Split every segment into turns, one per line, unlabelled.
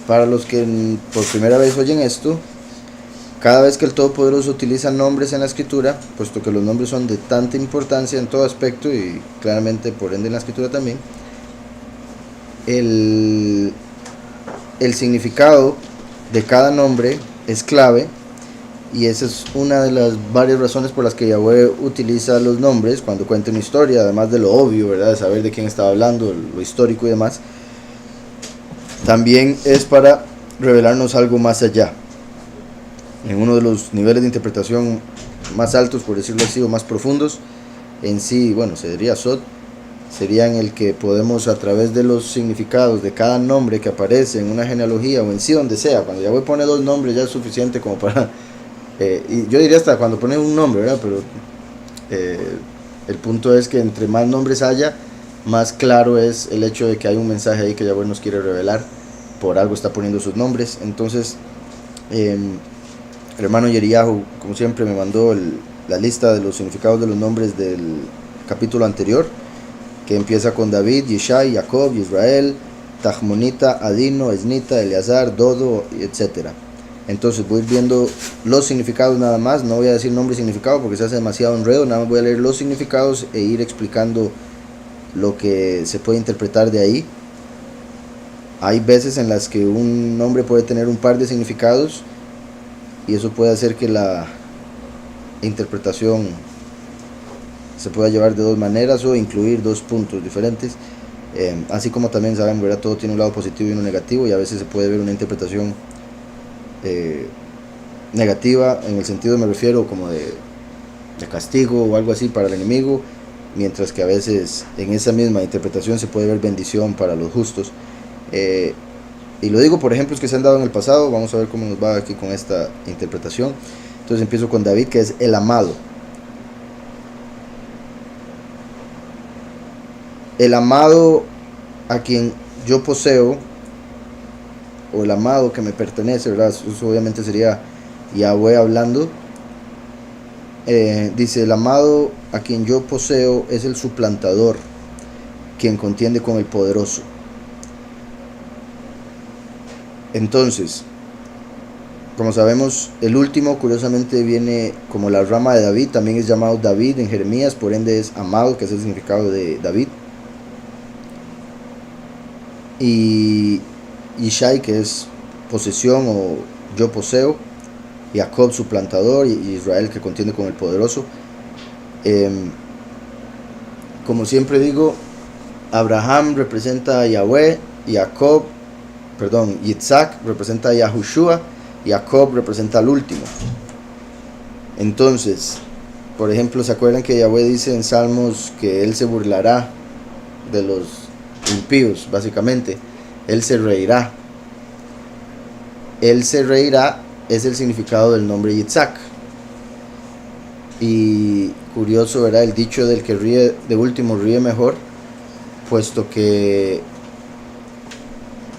Para los que por primera vez oyen esto, cada vez que el Todopoderoso utiliza nombres en la escritura, puesto que los nombres son de tanta importancia en todo aspecto y claramente por ende en la escritura también, el significado de cada nombre es clave, y esa es una de las varias razones por las que Yahweh utiliza los nombres cuando cuenta una historia, además de lo obvio, ¿verdad?, de saber de quién estaba hablando, lo histórico y demás. También es para revelarnos algo más allá, en uno de los niveles de interpretación más altos, por decirlo así, o más profundos en sí. Bueno, se diría Sod, sería en el que podemos, a través de los significados de cada nombre que aparece en una genealogía o en sí donde sea, cuando Yahweh pone dos nombres ya es suficiente como para y yo diría hasta cuando pone un nombre, ¿verdad? Pero el punto es que entre más nombres haya, más claro es el hecho de que hay un mensaje ahí que Yahweh nos quiere revelar. Por algo está poniendo sus nombres. Entonces el hermano Yeriahu, como siempre, me mandó la lista de los significados de los nombres del capítulo anterior, que empieza con David, Yishai, Jacob, Israel, Tachmonita, Adino, Esnita, Eleazar, Dodo, etcétera. Entonces voy a ir viendo los significados nada más, no voy a decir nombre y significado porque se hace demasiado enredo, nada más voy a leer los significados e ir explicando lo que se puede interpretar de ahí. Hay veces en las que un nombre puede tener un par de significados y eso puede hacer que la interpretación se pueda llevar de dos maneras o incluir dos puntos diferentes. Así como también saben, ¿verdad?, todo tiene un lado positivo y uno negativo, y a veces se puede ver una interpretación negativa, en el sentido, me refiero, como de castigo o algo así para el enemigo, mientras que a veces en esa misma interpretación se puede ver bendición para los justos. Y lo digo por ejemplos que se han dado en el pasado. Vamos a ver cómo nos va aquí con esta interpretación. Entonces empiezo con David, que es el amado. El amado a quien yo poseo, o el amado que me pertenece, ¿verdad? Eso obviamente sería Yahweh hablando. Dice: el amado a quien yo poseo es el suplantador, quien contiende con el poderoso. Entonces, como sabemos, el último curiosamente viene como la rama de David, también es llamado David en Jeremías, por ende es amado, que es el significado de David. Y Yishai, que es posesión o yo poseo, Jacob, suplantador, y Israel, que contiende con el poderoso. Como siempre digo, Abraham representa a Yahweh, Yitzhak representa a Yahushua, Jacob representa al último. Entonces, por ejemplo, ¿se acuerdan que Yahweh dice en Salmos que Él se burlará de los impíos? Básicamente, Él se reirá. Él se reirá es el significado del nombre Yitzhak. Y curioso, ¿verdad?, el dicho del que ríe de último ríe mejor, puesto que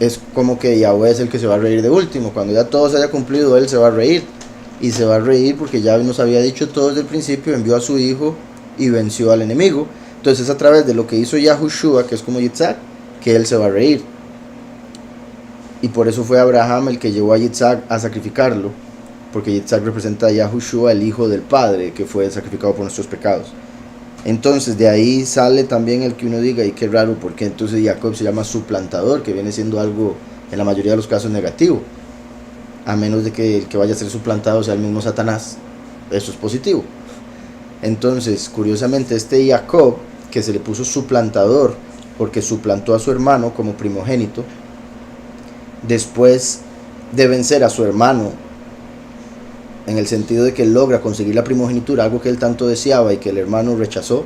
es como que Yahweh es el que se va a reír de último. Cuando ya todo se haya cumplido, Él se va a reír. Y se va a reír porque ya nos había dicho todo desde el principio, envió a su hijo y venció al enemigo. Entonces es a través de lo que hizo Yahushua, que es como Yitzhak, que Él se va a reír. Y por eso fue Abraham el que llevó a Yitzhak a sacrificarlo, porque Yitzhak representa a Yahushua, el hijo del Padre, que fue sacrificado por nuestros pecados. Entonces de ahí sale también el que uno diga, y qué raro, porque entonces Jacob se llama suplantador, que viene siendo algo en la mayoría de los casos negativo, a menos de que el que vaya a ser suplantado sea el mismo Satanás. Eso es positivo. Entonces, curiosamente, este Jacob, que se le puso suplantador porque suplantó a su hermano como primogénito, después de vencer a su hermano, en el sentido de que él logra conseguir la primogenitura, algo que él tanto deseaba y que el hermano rechazó,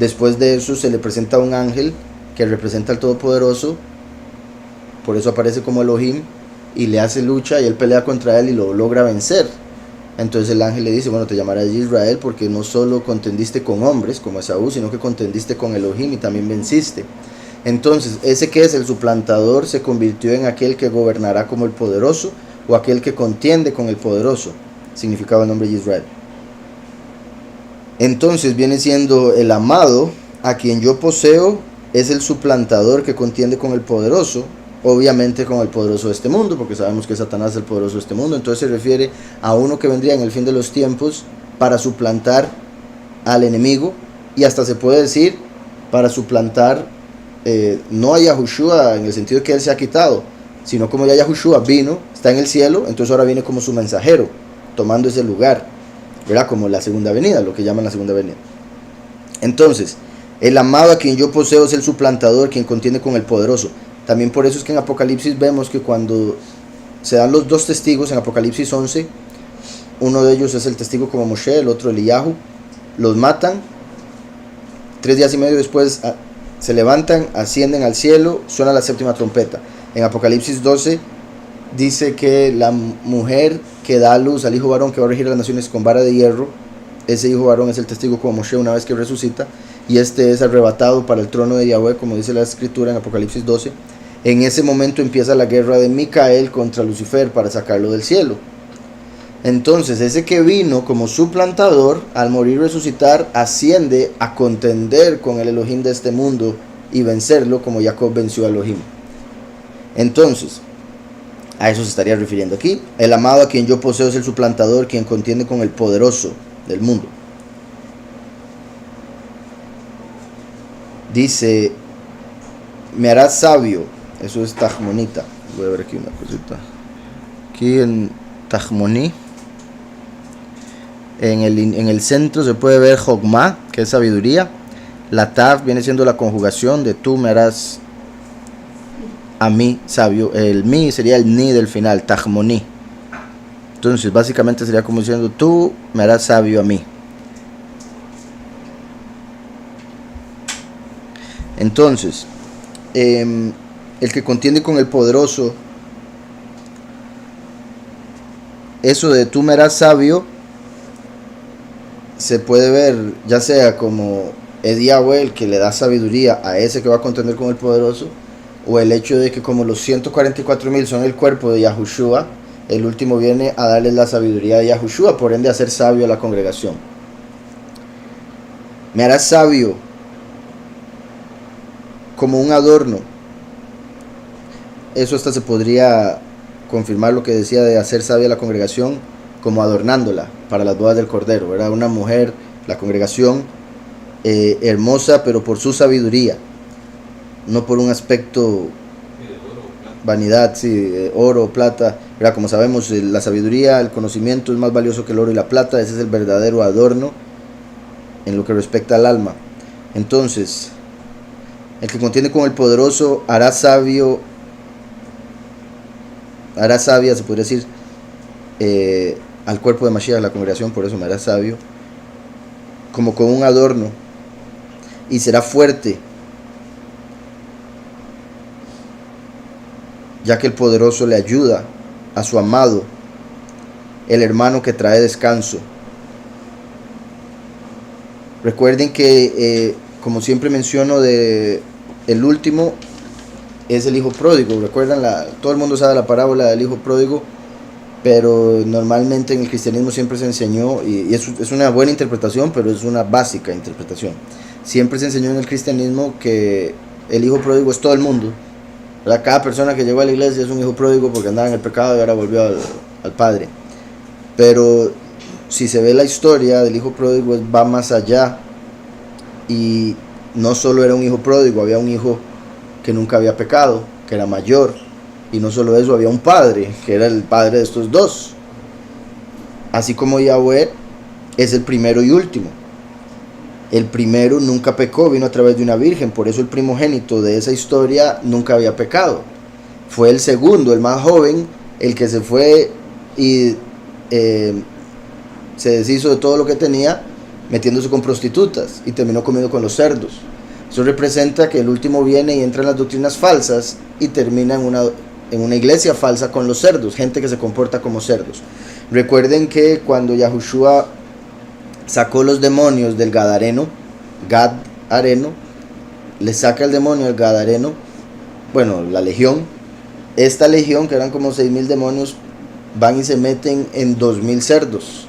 después de eso se le presenta un ángel que representa al Todopoderoso, por eso aparece como Elohim, y le hace lucha y él pelea contra él y lo logra vencer. Entonces el ángel le dice: bueno, te llamarás Israel porque no solo contendiste con hombres como Esaú, sino que contendiste con Elohim y también venciste. Entonces ese que es el suplantador se convirtió en aquel que gobernará como el poderoso, o aquel que contiende con el poderoso, significaba el nombre de Israel. Entonces viene siendo el amado a quien yo poseo, es el suplantador que contiende con el poderoso, obviamente con el poderoso de este mundo, porque sabemos que Satanás es el poderoso de este mundo. Entonces se refiere a uno que vendría en el fin de los tiempos para suplantar al enemigo, y hasta se puede decir para suplantar no a Yahushua en el sentido de que él se ha quitado, sino como ya Yahushua vino, está en el cielo, entonces ahora viene como su mensajero, tomando ese lugar, ¿verdad? Como la segunda venida, lo que llaman la segunda venida. Entonces, el amado a quien yo poseo es el suplantador, quien contiene con el poderoso. También por eso es que en Apocalipsis vemos que cuando se dan los dos testigos en Apocalipsis 11, uno de ellos es el testigo como Moshe, el otro Eliyahu, los matan, 3 días y medio después se levantan, ascienden al cielo, suena la séptima trompeta. En Apocalipsis 12 dice que la mujer que da a luz al hijo varón que va a regir a las naciones con vara de hierro, ese hijo varón es el testigo como Moshe una vez que resucita, y este es arrebatado para el trono de Yahweh, como dice la escritura en Apocalipsis 12. En ese momento empieza la guerra de Micael contra Lucifer para sacarlo del cielo. Entonces ese que vino como suplantador, al morir y resucitar, asciende a contender con el Elohim de este mundo y vencerlo, como Jacob venció a Elohim. Entonces, a eso se estaría refiriendo aquí. El amado a quien yo poseo es el suplantador, quien contiende con el poderoso del mundo. Dice, me harás sabio. Eso es Tajmonita. Voy a ver aquí una cosita. Aquí en Tajmoní, en el centro se puede ver Jogma, que es sabiduría. La Tav viene siendo la conjugación de tú me harás a mí sabio. El mi sería el ni del final, Tajmoní. Entonces básicamente sería como diciendo tú me harás sabio a mí. Entonces, el que contiende con el poderoso, eso de tú me harás sabio, se puede ver ya sea como Yahweh, el que le da sabiduría a ese que va a contender con el poderoso, o el hecho de que como los 144,000 son el cuerpo de Yahushua, el último viene a darles la sabiduría de Yahushua, por ende a hacer sabio a la congregación. Me harás sabio como un adorno. Eso hasta se podría confirmar lo que decía de hacer sabia a la congregación, como adornándola para las bodas del Cordero, ¿verdad? Una mujer, la congregación, hermosa, pero por su sabiduría, no por un aspecto vanidad, sí, oro, plata, ¿verdad? Como sabemos, la sabiduría, el conocimiento es más valioso que el oro y la plata. Ese es el verdadero adorno en lo que respecta al alma. Entonces, el que contiene con el poderoso hará sabio, hará sabia, se podría decir, al cuerpo de Mashiach, la congregación, por eso me hará sabio, como con un adorno, y será fuerte, ya que el poderoso le ayuda a su amado, el hermano que trae descanso. Recuerden que, como siempre menciono, el último es el hijo pródigo. Recuerdan, todo el mundo sabe la parábola del hijo pródigo, pero normalmente en el cristianismo siempre se enseñó, y es una buena interpretación, pero es una básica interpretación. Siempre se enseñó en el cristianismo que el hijo pródigo es todo el mundo, ¿verdad? Cada persona que llegó a la iglesia es un hijo pródigo porque andaba en el pecado y ahora volvió al Padre. Pero si se ve la historia del hijo pródigo, va más allá, y no solo era un hijo pródigo, había un hijo que nunca había pecado, que era mayor, y no solo eso, había un padre, que era el padre de estos dos. Así como Yahweh es el primero y último. El primero nunca pecó, vino a través de una virgen, por eso el primogénito de esa historia nunca había pecado. Fue el segundo, el más joven, el que se fue y se deshizo de todo lo que tenía, metiéndose con prostitutas, y terminó comiendo con los cerdos. Eso representa que el último viene y entra en las doctrinas falsas y termina en una iglesia falsa con los cerdos, gente que se comporta como cerdos. Recuerden que cuando Yahushua sacó los demonios del Gadareno, Gad-Areno, le saca el demonio al Gadareno, bueno, la legión. Esta legión, que eran como 6,000 demonios, van y se meten en 2,000 cerdos,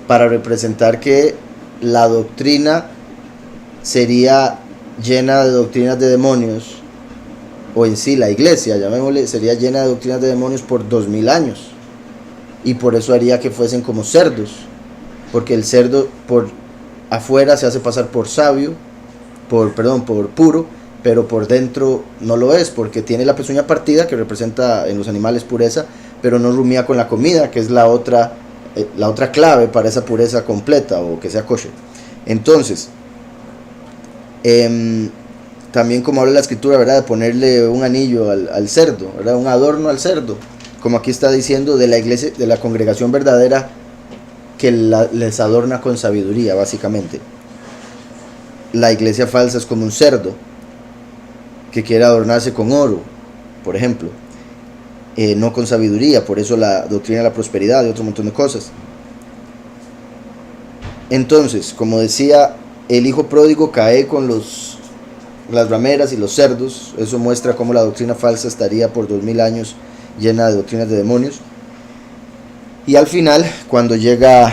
para representar que la doctrina sería llena de doctrinas de demonios, o en sí la iglesia, llamémosle, sería llena de doctrinas de demonios por 2000 años. Y por eso haría que fuesen como cerdos, porque el cerdo por afuera se hace pasar por sabio, por puro, pero por dentro no lo es, porque tiene la pezuña partida, que representa en los animales pureza, pero no rumía con la comida, que es la otra clave para esa pureza completa, o que sea kosher. Entonces, también como habla la escritura, ¿verdad?, de ponerle un anillo al cerdo, ¿verdad?, un adorno al cerdo, como aquí está diciendo, de la iglesia, de la congregación verdadera, que les adorna con sabiduría, básicamente. La iglesia falsa es como un cerdo que quiere adornarse con oro, por ejemplo, no con sabiduría, por eso la doctrina de la prosperidad y otro montón de cosas. Entonces, como decía, el hijo pródigo cae con las rameras y los cerdos. Eso muestra cómo la doctrina falsa estaría por 2000 años llena de doctrinas de demonios. Y al final, cuando llega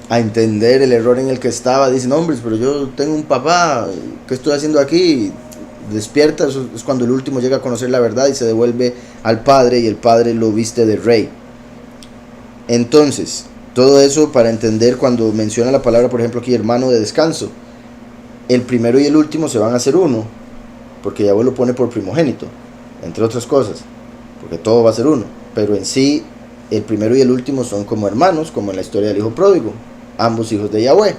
a entender el error en el que estaba, dicen, hombres, pero yo tengo un papá, ¿qué estoy haciendo aquí? Despierta. Eso es cuando el último llega a conocer la verdad y se devuelve al padre, y el padre lo viste de rey. Entonces, todo eso para entender cuando menciona la palabra, por ejemplo aquí, hermano de descanso. El primero y el último se van a hacer uno, porque Yahweh lo pone por primogénito, entre otras cosas, porque todo va a ser uno. Pero en sí, el primero y el último son como hermanos, como en la historia del hijo pródigo, ambos hijos de Yahweh.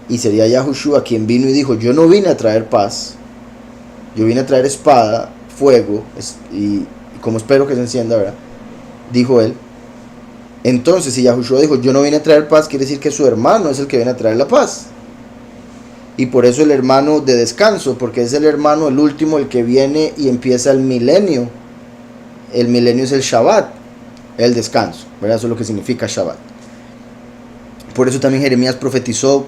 Y sería Yahushua quien vino y dijo, yo no vine a traer paz, yo vine a traer espada, fuego, y como espero que se encienda, ¿verdad?, dijo él. Entonces, si Yahushua dijo, yo no vine a traer paz, quiere decir que su hermano es el que viene a traer la paz. Y por eso el hermano de descanso, porque es el hermano, el último, el que viene y empieza el milenio. El milenio es el Shabbat, el descanso, ¿verdad? Eso es lo que significa Shabbat. Por eso también Jeremías profetizó,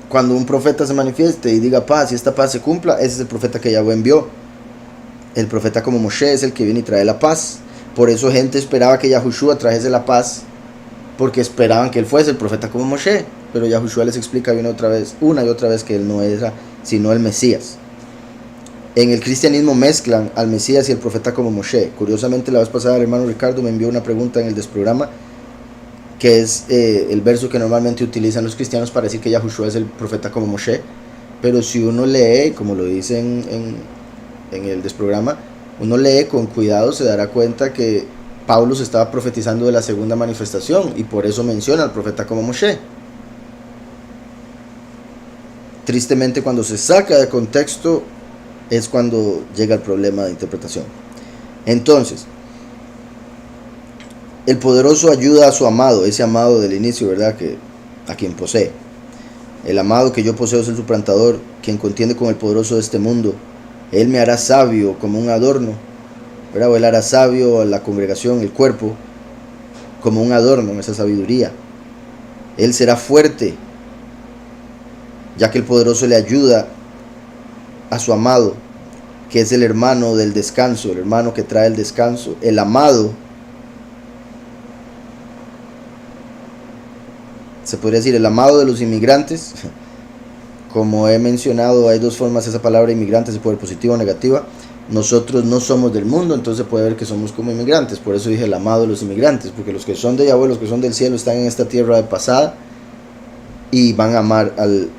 cuando un profeta se manifieste y diga paz, y esta paz se cumpla, ese es el profeta que Yahweh envió. El profeta como Moshe es el que viene y trae la paz. Por eso gente esperaba que Yahushua trajese la paz, porque esperaban que él fuese el profeta como Moshe. Pero Yahushua les explica una y otra vez que él no era sino el Mesías. En el cristianismo mezclan al Mesías y el profeta como Moshe. Curiosamente, la vez pasada el hermano Ricardo me envió una pregunta en el desprograma, que es el verso que normalmente utilizan los cristianos para decir que Yahushua es el profeta como Moshe. Pero si uno lee, como lo dice en el desprograma, uno lee con cuidado, se dará cuenta que Pablo se estaba profetizando de la segunda manifestación, y por eso menciona al profeta como Moshe. Tristemente, cuando se saca de contexto es cuando llega el problema de interpretación. Entonces, el poderoso ayuda a su amado, ese amado del inicio, ¿verdad?, que a quien posee. El amado que yo poseo es el suplantador, quien contiende con el poderoso de este mundo. Él me hará sabio como un adorno, ¿verdad? O él hará sabio a la congregación, el cuerpo, como un adorno en esa sabiduría. Él será fuerte, ya que el poderoso le ayuda a su amado, que es el hermano del descanso, el hermano que trae el descanso. El amado, se podría decir el amado de los inmigrantes. Como he mencionado, hay dos formas esa palabra inmigrante, se puede positiva o negativa. Nosotros no somos del mundo, entonces se puede ver que somos como inmigrantes. Por eso dije el amado de los inmigrantes, porque los que son de Yahweh, los que son del cielo, están en esta tierra de pasada y van a amar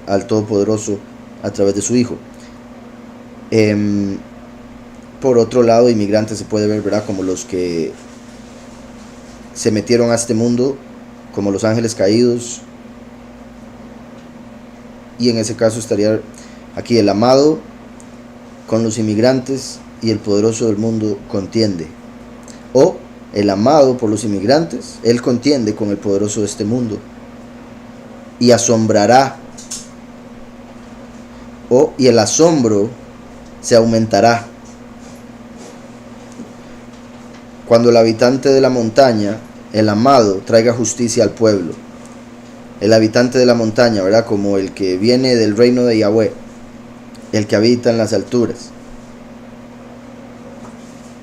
al Todopoderoso a través de su Hijo. Por otro lado, inmigrantes se puede ver, ¿verdad?, como los que se metieron a este mundo, como los ángeles caídos. Y en ese caso estaría aquí el amado con los inmigrantes, y el poderoso del mundo contiende. O el amado por los inmigrantes, él contiende con el poderoso de este mundo y asombrará, y el asombro se aumentará. Cuando el habitante de la montaña, el amado, traiga justicia al pueblo. El habitante de la montaña, ¿verdad?, como el que viene del reino de Yahweh, el que habita en las alturas.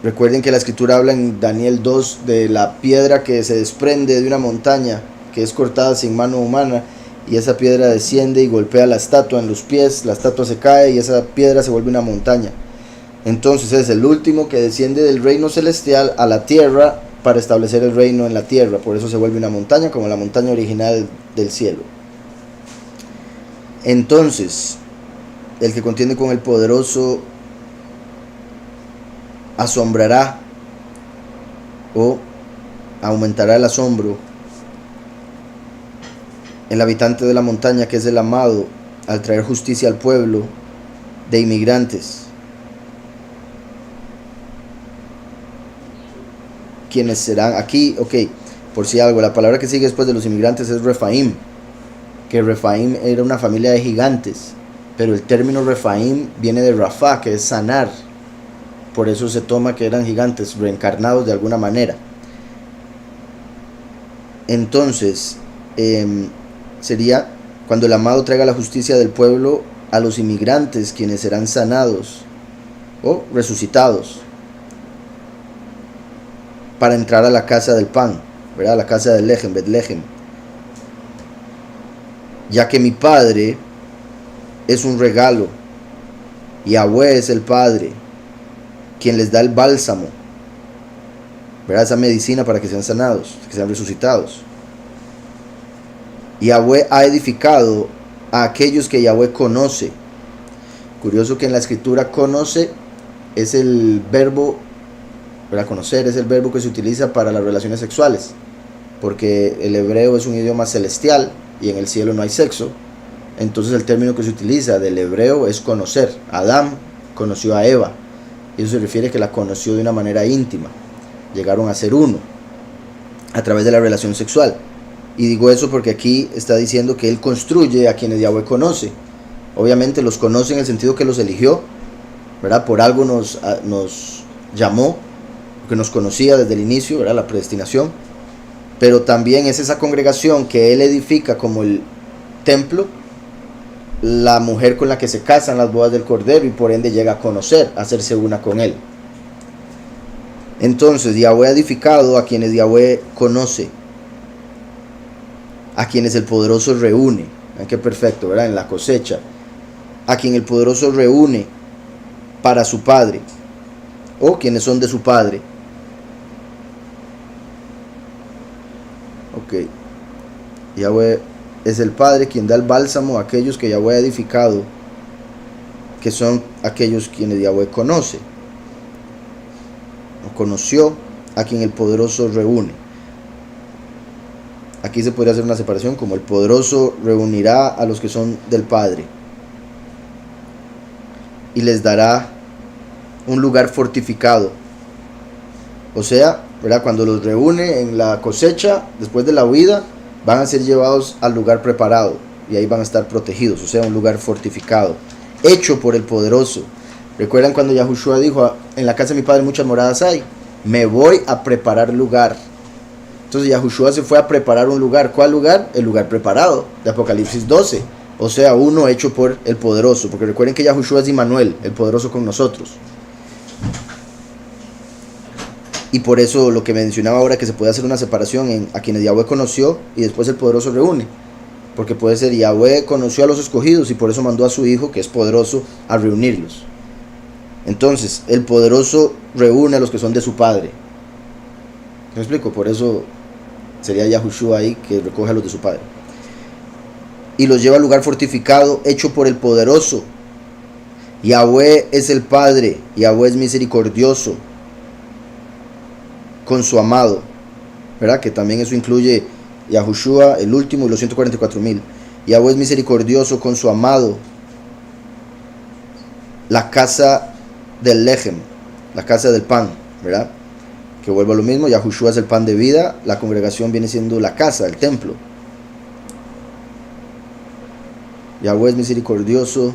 Recuerden que la escritura habla en Daniel 2 de la piedra que se desprende de una montaña, que es cortada sin mano humana, y esa piedra desciende y golpea la estatua en los pies, la estatua se cae y esa piedra se vuelve una montaña. Entonces es el último que desciende del reino celestial a la tierra para establecer el reino en la tierra, por eso se vuelve una montaña como la montaña original del cielo. Entonces, el que contiende con el poderoso asombrará o aumentará el asombro. El habitante de la montaña, que es el amado, al traer justicia al pueblo de inmigrantes, quienes serán aquí, por si algo, la palabra que sigue después de los inmigrantes es Refaim, que Refaim era una familia de gigantes, pero el término Refaim viene de Rafa, que es sanar, por eso se toma que eran gigantes reencarnados de alguna manera. Entonces sería cuando el amado traiga la justicia del pueblo a los inmigrantes, quienes serán sanados o resucitados para entrar a la casa del pan, ¿verdad? La casa del Lechem, Betlehem, ya que mi Padre es un regalo, Yahweh es el Padre, quien les da el bálsamo, ¿verdad? Esa medicina para que sean sanados, que sean resucitados. Yahweh ha edificado a aquellos que Yahweh conoce. Curioso que en la escritura conoce es el verbo, para conocer es el verbo que se utiliza para las relaciones sexuales, porque el hebreo es un idioma celestial y en el cielo no hay sexo. Entonces el término que se utiliza del hebreo es conocer. Adán conoció a Eva, y eso se refiere a que la conoció de una manera íntima, llegaron a ser uno a través de la relación sexual. Y digo eso porque aquí está diciendo que él construye a quienes Yahweh conoce. Obviamente los conoce en el sentido que los eligió, ¿verdad? Por algo nos llamó, porque nos conocía desde el inicio, ¿verdad? La predestinación. Pero también es esa congregación que él edifica como el templo, la mujer con la que se casan las bodas del Cordero, y por ende llega a conocer, a hacerse una con él. Entonces Yahweh ha edificado a quienes Yahweh conoce, a quienes el poderoso reúne. Vean qué perfecto, ¿verdad? En la cosecha, a quien el poderoso reúne para su Padre, o quienes son de su Padre. Yahweh es el Padre quien da el bálsamo a aquellos que Yahweh ha edificado, que son aquellos quienes Yahweh conoce o conoció, a quien el poderoso reúne. Aquí se podría hacer una separación como el poderoso reunirá a los que son del Padre y les dará un lugar fortificado. O sea, ¿verdad? Cuando los reúne en la cosecha, después de la huida, van a ser llevados al lugar preparado y ahí van a estar protegidos, o sea, un lugar fortificado, hecho por el poderoso. ¿Recuerdan cuando Yahushua dijo: en la casa de mi Padre muchas moradas hay? Me voy a preparar lugar. Entonces Yahushua se fue a preparar un lugar. ¿Cuál lugar? El lugar preparado de Apocalipsis 12. O sea, uno hecho por el poderoso, porque recuerden que Yahushua es Immanuel, el poderoso con nosotros. Y por eso lo que mencionaba ahora, que se puede hacer una separación en a quienes Yahweh conoció y después el poderoso reúne. Porque puede ser Yahweh conoció a los escogidos y por eso mandó a su Hijo, que es poderoso, a reunirlos. Entonces, el poderoso reúne a los que son de su Padre. ¿Me explico? Por eso sería Yahushua ahí, que recoge a los de su Padre. Y los lleva al lugar fortificado, hecho por el poderoso. Yahweh es el Padre, Yahweh es misericordioso con su amado, ¿verdad? Que también eso incluye Yahushua, el último, y los 144,000. Yahweh es misericordioso con su amado, la casa del Lechem, la casa del pan, ¿verdad? Que vuelvo a lo mismo, Yahushua es el pan de vida, la congregación viene siendo la casa, el templo. Yahweh es misericordioso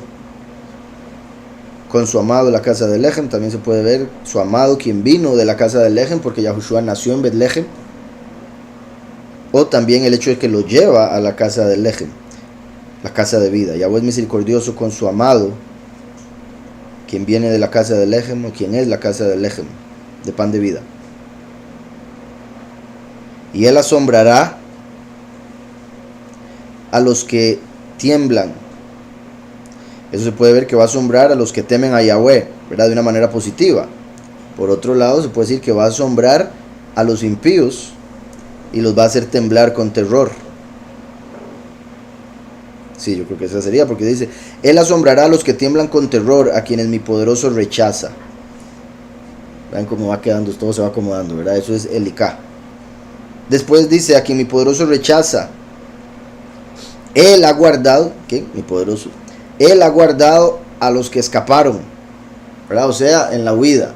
con su amado, la casa del Lechem. También se puede ver su amado, quien vino de la casa del Lechem, porque Yahushua nació en Betlehem. O también el hecho de que lo lleva a la casa del Lechem, la casa de vida. Yahweh es misericordioso con su amado, quien viene de la casa del Lechem, o quien es la casa del Lechem, de pan de vida. Y él asombrará a los que tiemblan. Eso se puede ver que va a asombrar a los que temen a Yahweh, ¿verdad? De una manera positiva. Por otro lado, se puede decir que va a asombrar a los impíos y los va a hacer temblar con terror. Sí, yo creo que esa sería, porque dice, Él asombrará a los que tiemblan con terror, a quienes mi poderoso rechaza. Vean cómo va quedando, todo se va acomodando, ¿verdad? Eso es Elicá. Después dice, a quien mi poderoso rechaza, Él ha guardado, ¿qué? Mi poderoso. Él ha guardado a los que escaparon, ¿verdad? O sea, en la huida.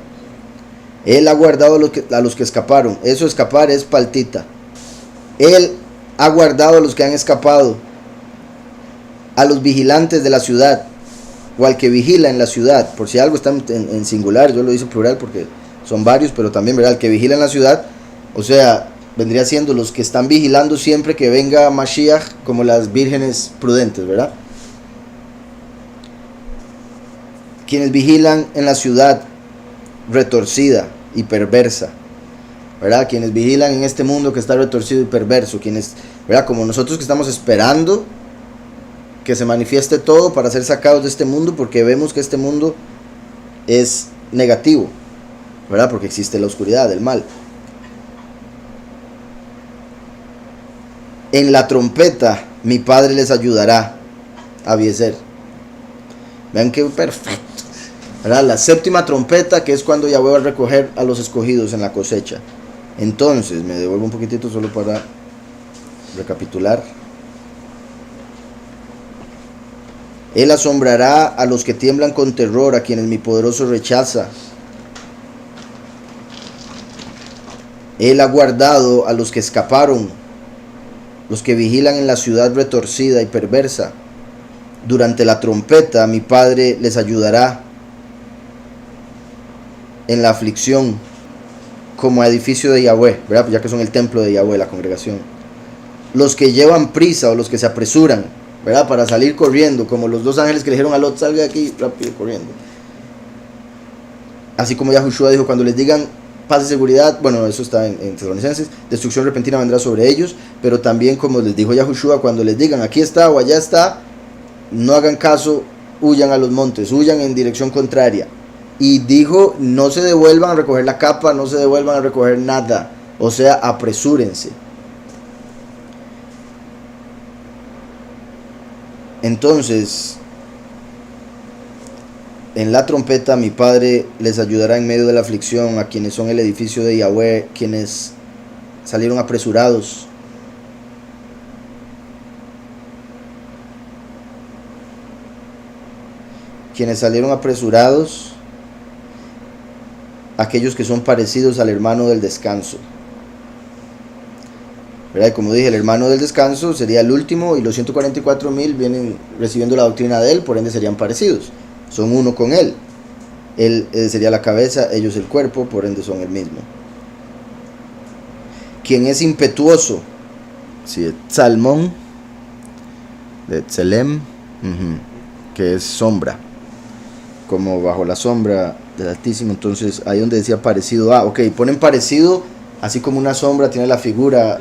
Él ha guardado a los que escaparon. Eso, escapar, es paltita. Él ha guardado a los que han escapado, a los vigilantes de la ciudad, o al que vigila en la ciudad. Por si algo está en singular, yo lo hice plural porque son varios, pero también, ¿verdad? El que vigila en la ciudad, o sea, vendría siendo los que están vigilando siempre que venga Mashiach, como las vírgenes prudentes, ¿verdad? Quienes vigilan en la ciudad retorcida y perversa, ¿verdad? Quienes vigilan en este mundo que está retorcido y perverso, quienes, ¿verdad? Como nosotros que estamos esperando que se manifieste todo para ser sacados de este mundo, porque vemos que este mundo es negativo, ¿verdad? Porque existe la oscuridad, el mal. En la trompeta mi Padre les ayudará a Abiezer. Vean qué perfecto, ¿verdad? La séptima trompeta, que es cuando Yahweh va a recoger a los escogidos en la cosecha. Entonces, me devuelvo un poquitito solo para recapitular. Él asombrará a los que tiemblan con terror, a quienes mi poderoso rechaza. Él ha guardado a los que escaparon, los que vigilan en la ciudad retorcida y perversa. Durante la trompeta mi Padre les ayudará en la aflicción, como a edificio de Yahweh, ¿verdad? Ya que son el templo de Yahweh, la congregación. Los que llevan prisa o los que se apresuran, ¿verdad? Para salir corriendo, como los dos ángeles que le dijeron a Lot, salga de aquí rápido corriendo. Así como Yahushua dijo, cuando les digan paz y seguridad, bueno, eso está en Tesalonicenses, destrucción repentina vendrá sobre ellos, pero también como les dijo Yahushua, cuando les digan aquí está o allá está, no hagan caso, huyan a los montes, huyan en dirección contraria. Y dijo, no se devuelvan a recoger la capa, no se devuelvan a recoger nada, o sea, apresúrense. Entonces, en la trompeta mi Padre les ayudará en medio de la aflicción, a quienes son el edificio de Yahweh, quienes salieron apresurados. Quienes salieron apresurados, aquellos que son parecidos al hermano del descanso. ¿Verdad? Y como dije, el hermano del descanso sería el último, y los 144,000 vienen recibiendo la doctrina de él, por ende serían parecidos. Son uno con él. Él sería la cabeza, ellos el cuerpo, por ende son el mismo. Quien es impetuoso, sí, Salmón, de Tselem, que es sombra, como bajo la sombra del Altísimo. Entonces ahí donde decía parecido a, ok, ponen parecido, así como una sombra tiene la figura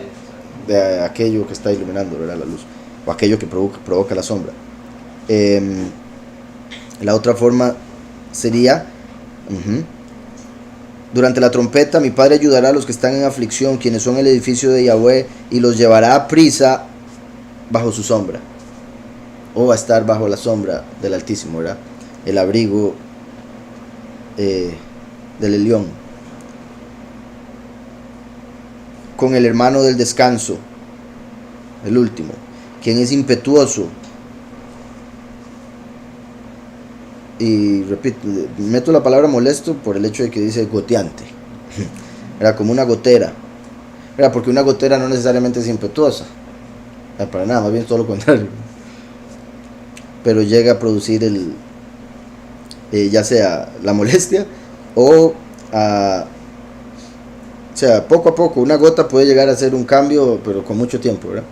de aquello que está iluminando, ¿verdad? La luz, o aquello que provoca la sombra. La otra forma sería, durante la trompeta mi Padre ayudará a los que están en aflicción, quienes son el edificio de Yahweh, y los llevará a prisa bajo su sombra, o a estar bajo la sombra del Altísimo, ¿verdad? El abrigo del Elión. Con el hermano del descanso, el último, quien es impetuoso. Y repito, meto la palabra molesto por el hecho de que dice goteante. Era como una gotera. Era porque una gotera no necesariamente es impetuosa. Para nada, más bien todo lo contrario. Pero llega a producir ya sea la molestia o sea, poco a poco, una gota puede llegar a hacer un cambio, pero con mucho tiempo, ¿verdad?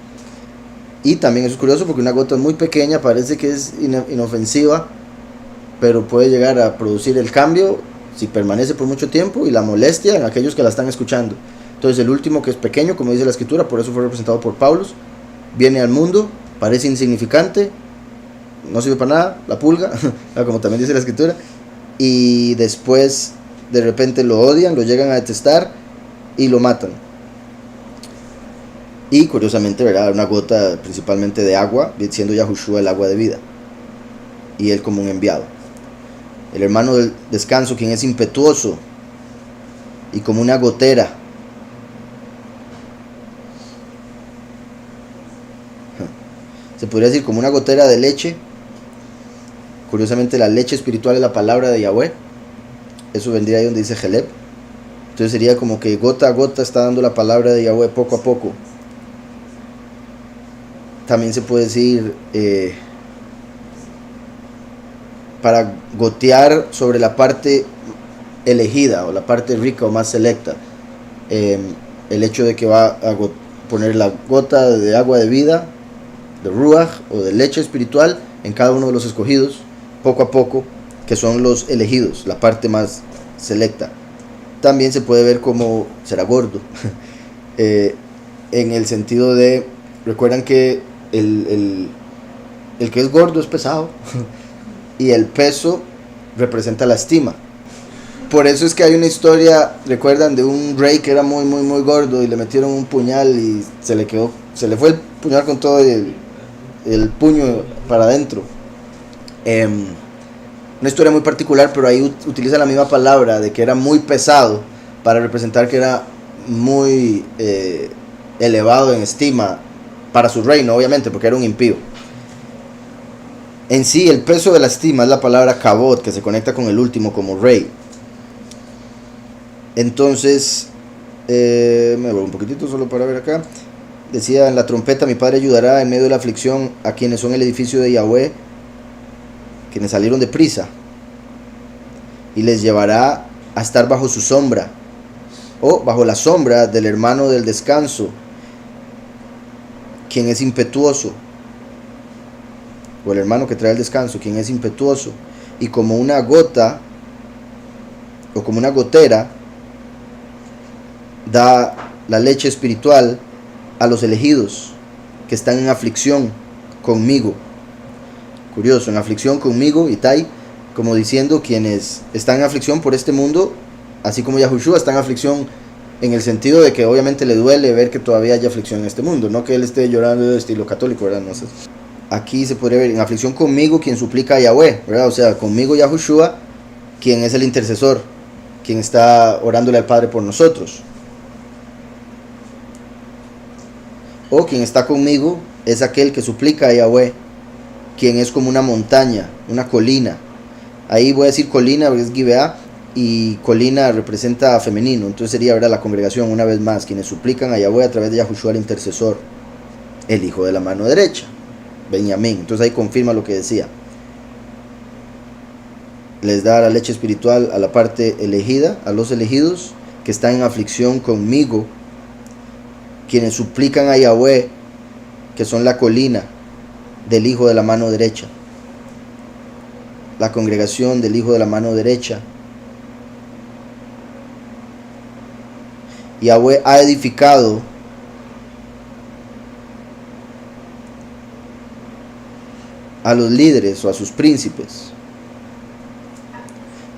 Y también eso es curioso porque una gota es muy pequeña, parece que es inofensiva, pero puede llegar a producir el cambio si permanece por mucho tiempo, y la molestia en aquellos que la están escuchando. Entonces el último, que es pequeño, como dice la escritura, por eso fue representado por Pablo, viene al mundo parece insignificante, no sirve para nada, la pulga, como también dice la escritura, y después de repente lo odian, lo llegan a detestar y lo matan. Y curiosamente, ¿verdad?, una gota principalmente de agua, siendo Yahushua el agua de vida, y él como un enviado. El hermano del descanso, quien es impetuoso y como una gotera. Se podría decir como una gotera de leche. Curiosamente la leche espiritual es la palabra de Yahweh. Eso vendría ahí donde dice Heleb. Entonces sería como que gota a gota está dando la palabra de Yahweh poco a poco. También se puede decir para gotear sobre la parte elegida o la parte rica o más selecta. El hecho de que va a poner la gota de agua de vida, de ruach o de leche espiritual en cada uno de los escogidos, poco a poco, que son los elegidos, la parte más selecta. También se puede ver como será gordo, en el sentido de, recuerdan que el que es gordo es pesado, y el peso representa la estima. Por eso es que hay una historia, recuerdan, de un rey que era muy muy muy gordo y le metieron un puñal y se le fue el puñal con todo el puño para adentro. Una historia muy particular, pero ahí utiliza la misma palabra de que era muy pesado para representar que era muy elevado en estima para su reino, obviamente, porque era un impío. En sí, el peso de la estima es la palabra kabod, que se conecta con el último como rey. Entonces, me voy un poquitito solo para ver acá. Decía, en la trompeta mi padre ayudará en medio de la aflicción a quienes son el edificio de Yahweh, quienes salieron de prisa, y les llevará a estar bajo su sombra, o bajo la sombra del hermano del descanso, quien es impetuoso, o el hermano que trae el descanso, quien es impetuoso, y como una gota, o como una gotera, da la leche espiritual a los elegidos que están en aflicción conmigo. Curioso, en aflicción conmigo, Itai, como diciendo quienes están en aflicción por este mundo, así como Yahushua está en aflicción en el sentido de que obviamente le duele ver que todavía hay aflicción en este mundo, no que él esté llorando de estilo católico, ¿verdad? No sé. Aquí se podría ver en aflicción conmigo quien suplica a Yahweh, ¿verdad? O sea, conmigo Yahushua, quien es el intercesor, quien está orándole al Padre por nosotros. O quien está conmigo es aquel que suplica a Yahweh, quien es como una montaña, una colina. Ahí voy a decir colina porque es Gibeá, y colina representa femenino, entonces sería, ¿verdad?, la congregación una vez más, quienes suplican a Yahweh a través de Yahushua el intercesor, el hijo de la mano derecha, Benjamín. Entonces ahí confirma lo que decía. Les da la leche espiritual a la parte elegida, a los elegidos que están en aflicción conmigo, quienes suplican a Yahweh, que son la colina del hijo de la mano derecha, la congregación del hijo de la mano derecha. Yahweh ha edificado a los líderes o a sus príncipes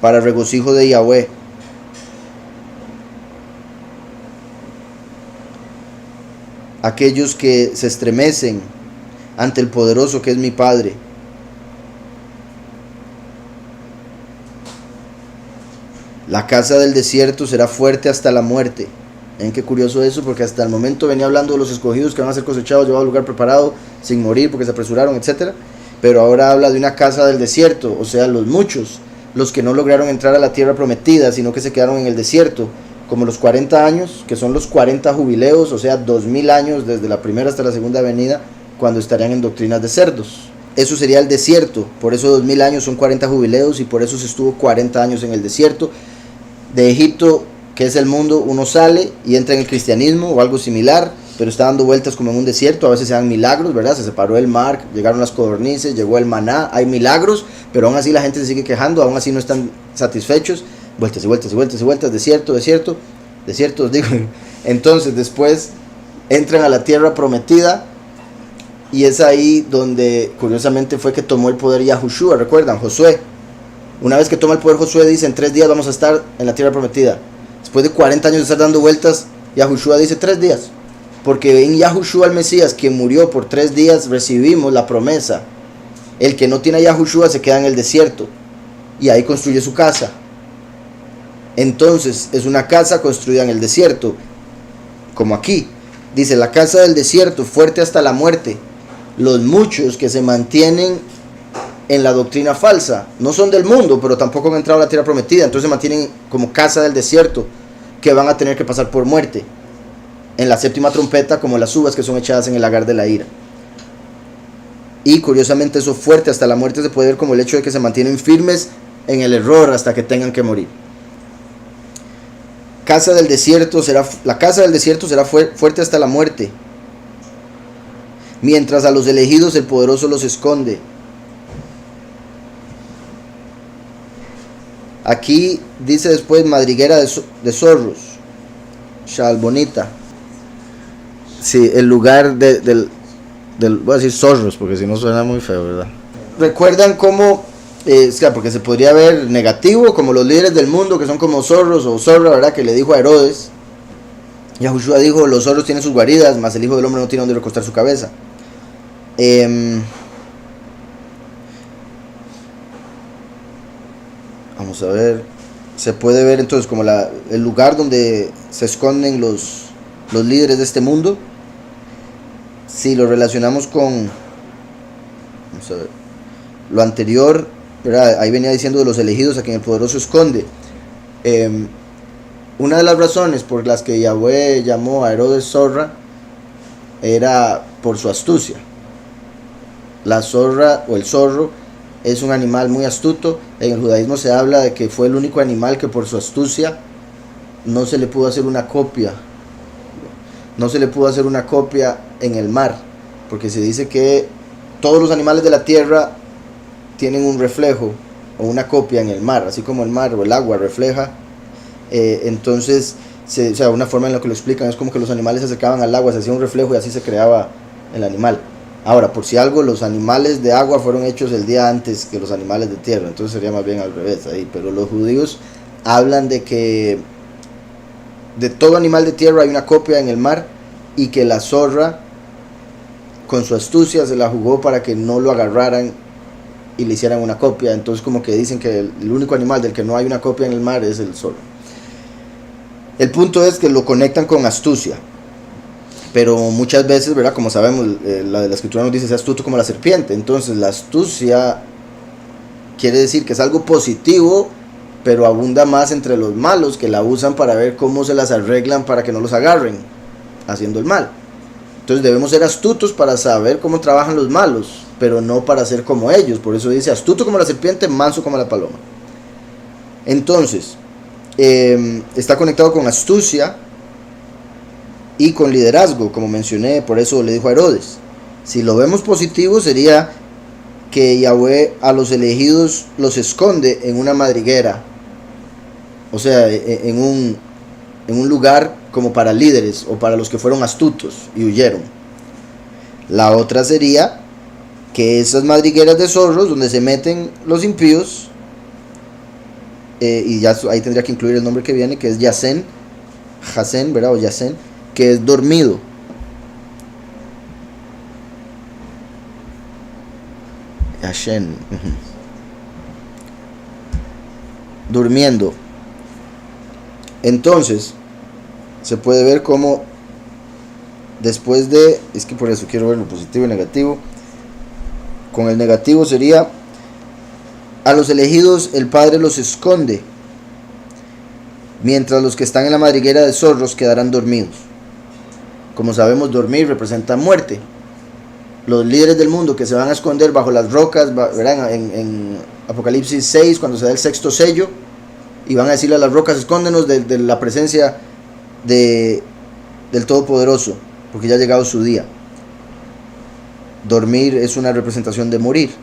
para regocijo de Yahweh. Aquellos que se estremecen ante el poderoso que es mi Padre. La casa del desierto será fuerte hasta la muerte. ¿Ven qué curioso eso? Porque hasta el momento venía hablando de los escogidos que van a ser cosechados, llevados al lugar preparado, sin morir porque se apresuraron, etc. Pero ahora habla de una casa del desierto, o sea, los muchos, los que no lograron entrar a la tierra prometida, sino que se quedaron en el desierto, como los 40 años, que son los 40 jubileos, o sea, 2000 años desde la primera hasta la segunda venida, cuando estarían en doctrinas de cerdos. Eso sería el desierto, por eso 2000 años son 40 jubileos, y por eso se estuvo 40 años en el desierto. De Egipto, que es el mundo, uno sale y entra en el cristianismo o algo similar, pero está dando vueltas como en un desierto. A veces se dan milagros, ¿verdad? Se separó el mar, llegaron las codornices, llegó el maná, hay milagros, pero aún así la gente se sigue quejando, aún así no están satisfechos. Vueltas y vueltas y vueltas y vueltas, desierto, desierto, desierto, os digo. Entonces después entran a la tierra prometida Y es ahí donde curiosamente fue que tomó el poder Yahushua, ¿recuerdan? Josué. Una vez que toma el poder Josué dice, en 3 días vamos a estar en la tierra prometida. Después de 40 años de estar dando vueltas, Yahushua dice 3 días. Porque en Yahushua el Mesías, que murió por 3 días, recibimos la promesa. El que no tiene a Yahushua se queda en el desierto y ahí construye su casa. Entonces es una casa construida en el desierto, como aquí. Dice, la casa del desierto, fuerte hasta la muerte. Los muchos que se mantienen en la doctrina falsa no son del mundo, pero tampoco han entrado a la tierra prometida. Entonces se mantienen como casa del desierto, que van a tener que pasar por muerte en la séptima trompeta, como las uvas que son echadas en el lagar de la ira. Y curiosamente eso fuerte hasta la muerte se puede ver como el hecho de que se mantienen firmes en el error hasta que tengan que morir. La casa del desierto será fuerte hasta la muerte, mientras a los elegidos el poderoso los esconde. Aquí dice después madriguera de zorros, Shalbonita. Sí, el lugar del voy a decir zorros porque si no suena muy feo, ¿verdad? ¿Recuerdan cómo, porque se podría ver negativo, como los líderes del mundo que son como zorros o zorra, ¿verdad? Que le dijo a Herodes, Yahushua dijo, los zorros tienen sus guaridas, mas el Hijo del Hombre no tiene donde recostar su cabeza. Vamos a ver, se puede ver entonces como el lugar donde se esconden los líderes de este mundo. Si lo relacionamos con, vamos a ver, lo anterior, ¿verdad? Ahí venía diciendo de los elegidos a quien el poderoso esconde. Una de las razones por las que Yahweh llamó a Herodes zorra era por su astucia. La zorra o el zorro es un animal muy astuto. En el judaísmo se habla de que fue el único animal que por su astucia no se le pudo hacer una copia. No se le pudo hacer una copia en el mar, porque se dice que todos los animales de la tierra tienen un reflejo o una copia en el mar, así como el mar o el agua refleja. Entonces, una forma en la que lo explican es como que los animales se acercaban al agua, se hacía un reflejo y así se creaba el animal. Ahora, por si algo, los animales de agua fueron hechos el día antes que los animales de tierra, entonces sería más bien al revés ahí. Pero los judíos hablan de que de todo animal de tierra hay una copia en el mar, y que la zorra con su astucia se la jugó para que no lo agarraran y le hicieran una copia. Entonces como que dicen que el único animal del que no hay una copia en el mar es el zorro. El punto es que lo conectan con astucia, pero muchas veces, ¿verdad? Como sabemos, la de la escritura nos dice, sea astuto como la serpiente. Entonces la astucia quiere decir que es algo positivo, pero abunda más entre los malos, que la usan para ver cómo se las arreglan para que no los agarren haciendo el mal. Entonces debemos ser astutos para saber cómo trabajan los malos, pero no para ser como ellos. Por eso dice, astuto como la serpiente, manso como la paloma. Entonces está conectado con astucia y con liderazgo, como mencioné. Por eso le dijo a Herodes. Si lo vemos positivo, sería que Yahweh a los elegidos los esconde en una madriguera, o sea, en un lugar como para líderes o para los que fueron astutos y huyeron. La otra sería que esas madrigueras de zorros donde se meten los impíos, y ya ahí tendría que incluir el nombre que viene, que es Yasen, ¿verdad? O Yasen, que es dormido. Yashen, durmiendo. Entonces se puede ver como después de, es que por eso quiero ver lo positivo y negativo. Con el negativo sería, a los elegidos el Padre los esconde, mientras los que están en la madriguera de zorros quedarán dormidos. Como sabemos, dormir representa muerte. Los líderes del mundo que se van a esconder bajo las rocas, verán en Apocalipsis 6, cuando se da el sexto sello, y van a decirle a las rocas, escóndenos de la presencia del Todopoderoso, porque ya ha llegado su día. Dormir es una representación de morir.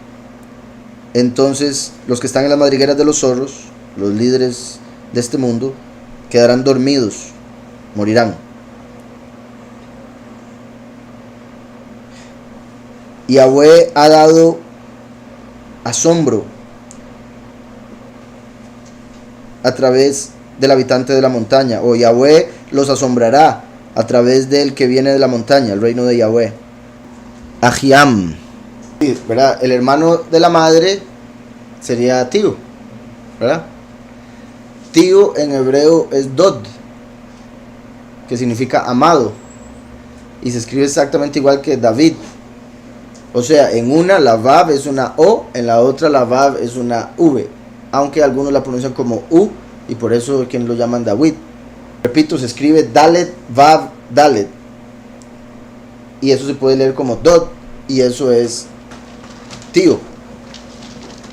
Entonces los que están en las madrigueras de los zorros, los líderes de este mundo, quedarán dormidos, morirán. Yahweh ha dado asombro a través del habitante de la montaña, o Yahweh los asombrará a través del que viene de la montaña, el reino de Yahweh. Ahiam, ¿verdad? El hermano de la madre sería tío, ¿verdad? Tío en hebreo es Dod, que significa amado, y se escribe exactamente igual que David. O sea, en una la Vav es una O, en la otra la Vav es una V, aunque algunos la pronuncian como U, y por eso quien lo llaman David. Repito, se escribe Dalet, Vav, Dalet, y eso se puede leer como Dod, y eso es tío.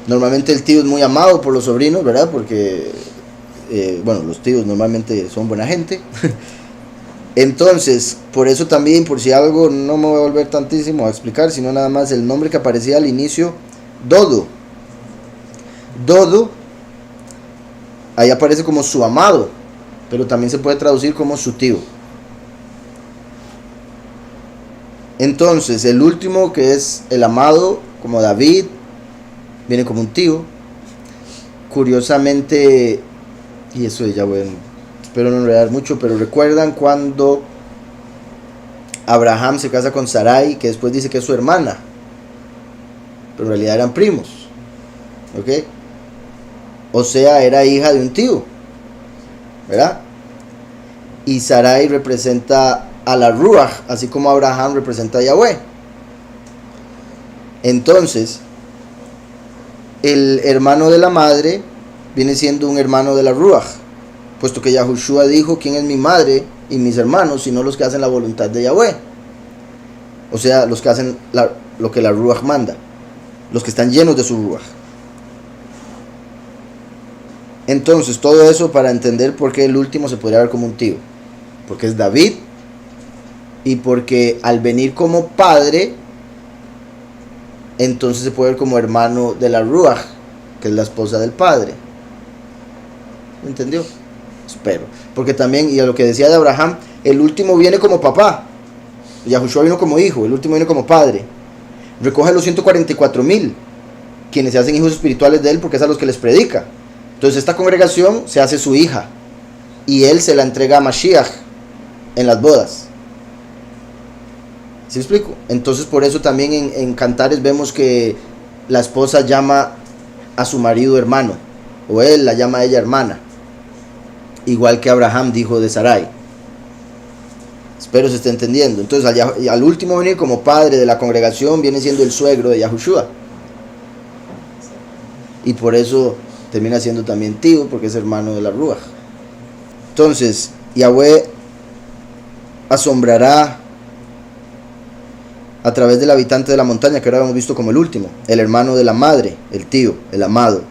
Normalmente el tío es muy amado por los sobrinos, ¿verdad? Porque, bueno, los tíos normalmente son buena gente. Entonces, por eso también, por si algo, no me voy a volver tantísimo a explicar, sino nada más el nombre que aparecía al inicio, Dodo. Dodo, ahí aparece como su amado, pero también se puede traducir como su tío. Entonces, el último, que es el amado, como David, viene como un tío. Curiosamente, y eso ya bueno, espero no enredar mucho, pero recuerdan cuando Abraham se casa con Sarai, que después dice que es su hermana, pero en realidad eran primos, ¿ok? O sea, era hija de un tío, ¿verdad? Y Sarai representa a la Ruach, así como Abraham representa a Yahweh. Entonces, el hermano de la madre viene siendo un hermano de la Ruach, puesto que Yahushua dijo: ¿quién es mi madre y mis hermanos sino los que hacen la voluntad de Yahweh? O sea, los que hacen lo que la Ruach manda, los que están llenos de su Ruach. Entonces, todo eso para entender por qué el último se podría ver como un tío, porque es David, y porque al venir como padre, entonces se puede ver como hermano de la Ruach, que es la esposa del padre. ¿Entendió? Espero. Porque también, y a lo que decía de Abraham, el último viene como papá, Yahushua vino como hijo, el último viene como padre. Recoge a los 144,000, quienes se hacen hijos espirituales de él, porque es a los que les predica. Entonces esta congregación se hace su hija, y él se la entrega a Mashiach en las bodas. ¿Sí me explico? Entonces por eso también en Cantares vemos que la esposa llama a su marido hermano, o él la llama a ella hermana, igual que Abraham dijo de Sarai. Espero se esté entendiendo. Entonces al último venir como padre de la congregación viene siendo el suegro de Yahushua, y por eso termina siendo también tío, porque es hermano de la Ruach. Entonces Yahweh asombrará a través del habitante de la montaña, que ahora hemos visto como el último, el hermano de la madre, el tío, el amado.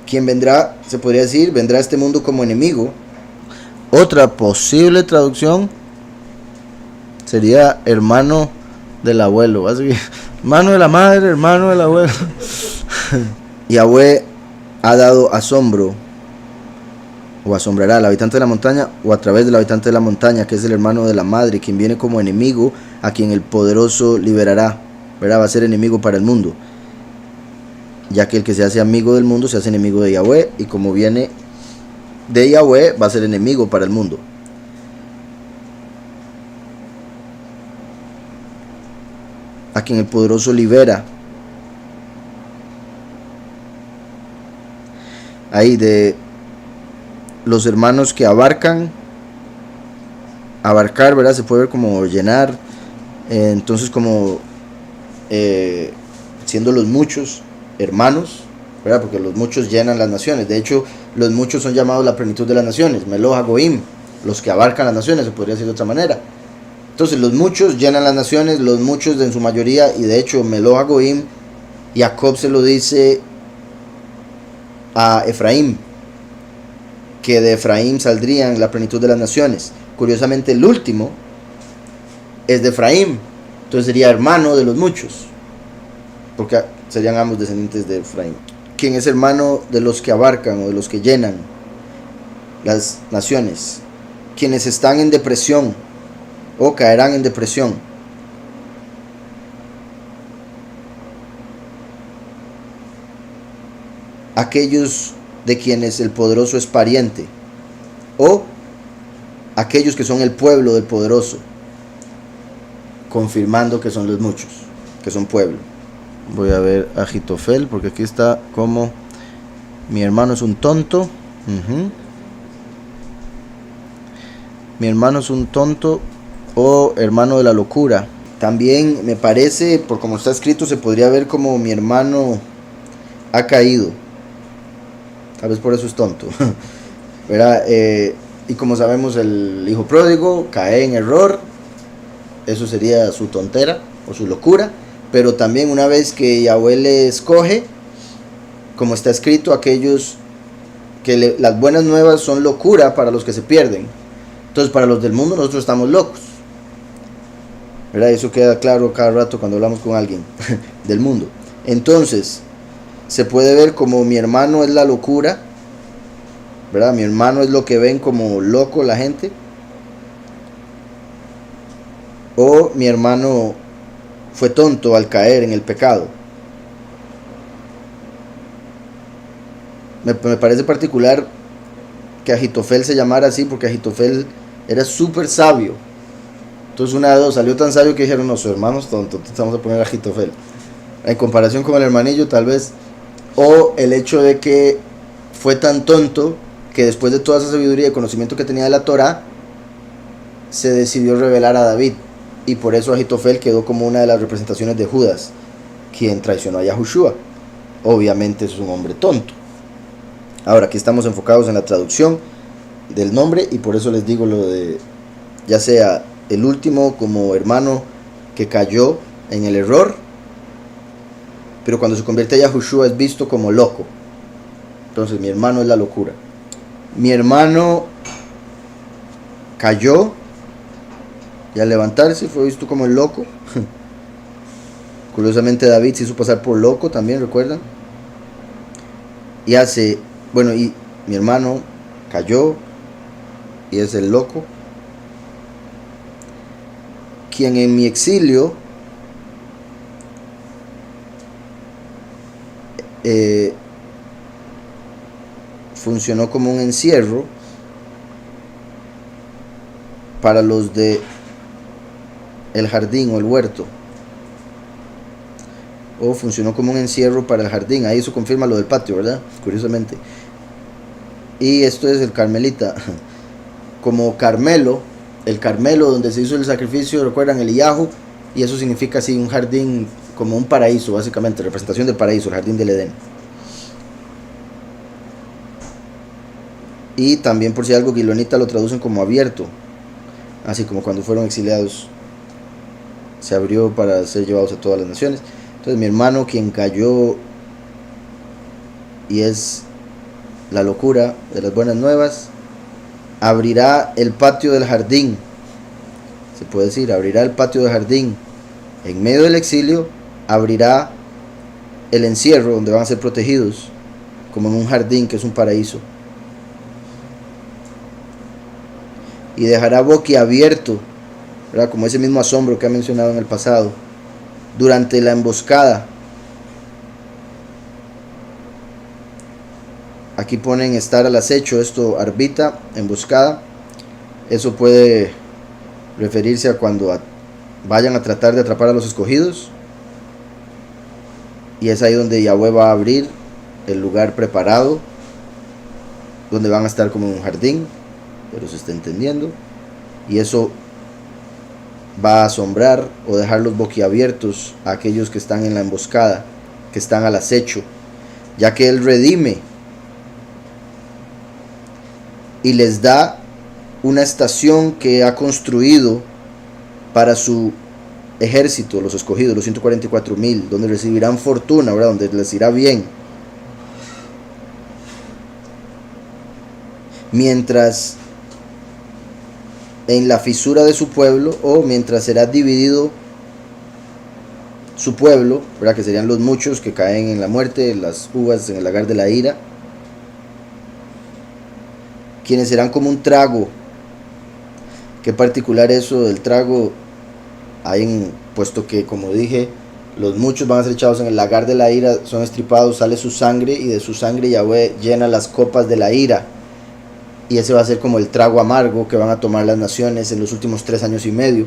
Quien vendrá, se podría decir, vendrá a este mundo como enemigo. Otra posible traducción sería hermano del abuelo. Así que, hermano de la madre, hermano del abuelo. Yahweh ha dado asombro, o asombrará al habitante de la montaña, o a través del habitante de la montaña, que es el hermano de la madre, quien viene como enemigo, a quien el poderoso liberará, ¿verdad? Va a ser enemigo para el mundo, ya que el que se hace amigo del mundo se hace enemigo de Yahweh, y como viene de Yahweh va a ser enemigo para el mundo. A quien el poderoso libera. Ahí de los hermanos que abarcan, abarcar, ¿verdad? Se puede ver como llenar, entonces como siendo los muchos hermanos, ¿verdad? Porque los muchos llenan las naciones. De hecho, los muchos son llamados la plenitud de las naciones, Meloh HaGoim, los que abarcan las naciones, se podría decir de otra manera. Entonces los muchos llenan las naciones, los muchos en su mayoría, y de hecho Meloh HaGoim, Jacob se lo dice a Efraín, que de Efraín saldrían la plenitud de las naciones. Curiosamente el último es de Efraín, entonces sería hermano de los muchos, porque serían ambos descendientes de Efraín. Quien es hermano de los que abarcan, o de los que llenan las naciones, quienes están en depresión o caerán en depresión. aquellos de quienes el poderoso es pariente, o aquellos que son el pueblo del poderoso, confirmando que son los muchos, que son pueblo. Voy a ver Ahitofel, porque aquí está como mi hermano es un tonto. Mi hermano es un tonto, o hermano de la locura. También me parece, por como está escrito, se podría ver como mi hermano ha caído. Tal vez por eso es tonto. ¿Verdad? Y como sabemos, el hijo pródigo cae en error. Eso sería su tontera o su locura. Pero también una vez que Yahweh le escoge, como está escrito, aquellos que las buenas nuevas son locura para los que se pierden. Entonces, para los del mundo, nosotros estamos locos, ¿verdad? Eso queda claro cada rato cuando hablamos con alguien del mundo. Entonces, se puede ver como mi hermano es la locura, ¿verdad? Mi hermano es lo que ven como loco la gente. O mi hermano fue tonto al caer en el pecado. Me parece particular que Ahitofel se llamara así, porque Ahitofel era súper sabio. Entonces una de dos, salió tan sabio que dijeron, no, su hermano es tonto, entonces vamos a poner a Ahitofel. En comparación con el hermanillo, tal vez. O el hecho de que fue tan tonto que después de toda esa sabiduría y conocimiento que tenía de la Torá, se decidió revelar a David. Y por eso Ahitofel quedó como una de las representaciones de Judas, quien traicionó a Yahushua. Obviamente es un hombre tonto. Ahora, aquí estamos enfocados en la traducción del nombre, y por eso les digo lo de, ya sea el último como hermano que cayó en el error, pero cuando se convierte a Yahushua es visto como loco. Entonces mi hermano es la locura. Mi hermano cayó y al levantarse fue visto como el loco. Curiosamente David se hizo pasar por loco también, ¿recuerdan? Y y mi hermano cayó y es el loco, quien en mi exilio funcionó como un encierro para los de el jardín o el huerto, o funcionó como un encierro para el jardín. Ahí eso confirma lo del patio, ¿verdad? Curiosamente. Y esto es el carmelita, como Carmelo, el Carmelo donde se hizo el sacrificio, recuerdan, el Iyahu, y eso significa así un jardín, como un paraíso, básicamente, representación del paraíso, el jardín del Edén. Y también, por si algo, Gilonita lo traducen como abierto, así como cuando fueron exiliados, se abrió para ser llevados a todas las naciones. Entonces mi hermano, quien cayó y es la locura de las buenas nuevas, abrirá el patio del jardín, se puede decir, abrirá el patio del jardín en medio del exilio, abrirá el encierro donde van a ser protegidos, como en un jardín que es un paraíso, y dejará boquiabierto, ¿verdad? Como ese mismo asombro que ha mencionado en el pasado, durante la emboscada. Aquí ponen estar al acecho, esto arbita, emboscada. Eso puede referirse a cuando vayan a tratar de atrapar a los escogidos. Y es ahí donde Yahweh va a abrir el lugar preparado, donde van a estar como en un jardín, pero se está entendiendo. Y eso va a asombrar o dejarlos boquiabiertos a aquellos que están en la emboscada, que están al acecho, ya que Él redime y les da una estación que ha construido para su ejército, los escogidos, los 144,000, donde recibirán fortuna, ¿verdad? Donde les irá bien. Mientras en la fisura de su pueblo, o mientras será dividido su pueblo, ¿verdad? Que serían los muchos que caen en la muerte, las uvas en el lagar de la ira, quienes serán como un trago. Qué particular eso del trago, puesto que, como dije, Los muchos van a ser echados en el lagar de la ira, son estripados, sale su sangre, y de su sangre Yahweh llena las copas de la ira. Y ese va a ser como el trago amargo que van a tomar las naciones en los últimos 3 años y medio.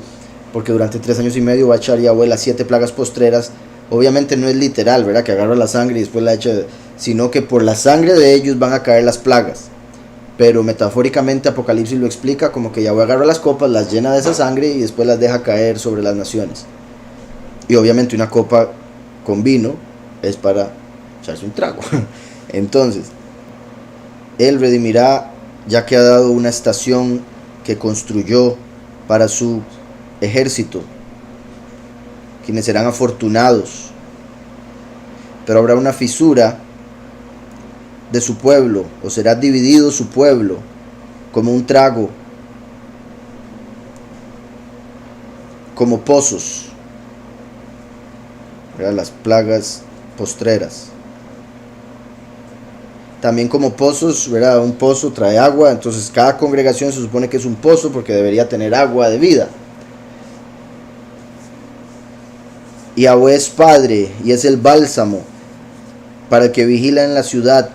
Porque durante 3 años y medio va a echar Yahweh las 7 plagas postreras. Obviamente no es literal, ¿verdad? Que agarra la sangre y después la echa, sino que por la sangre de ellos van a caer las plagas. Pero metafóricamente Apocalipsis lo explica como que Yahweh agarra las copas, las llena de esa sangre y después las deja caer sobre las naciones. Y obviamente una copa con vino es para echarse un trago. Entonces, Él redimirá, ya que ha dado una estación que construyó para su ejército, quienes serán afortunados. Pero habrá una fisura de su pueblo, o será dividido su pueblo como un trago, como pozos, ¿verdad? Las plagas postreras. También como pozos, ¿verdad? Un pozo trae agua, entonces cada congregación se supone que es un pozo porque debería tener agua de vida. Y Yahweh es Padre y es el bálsamo para el que vigila en la ciudad.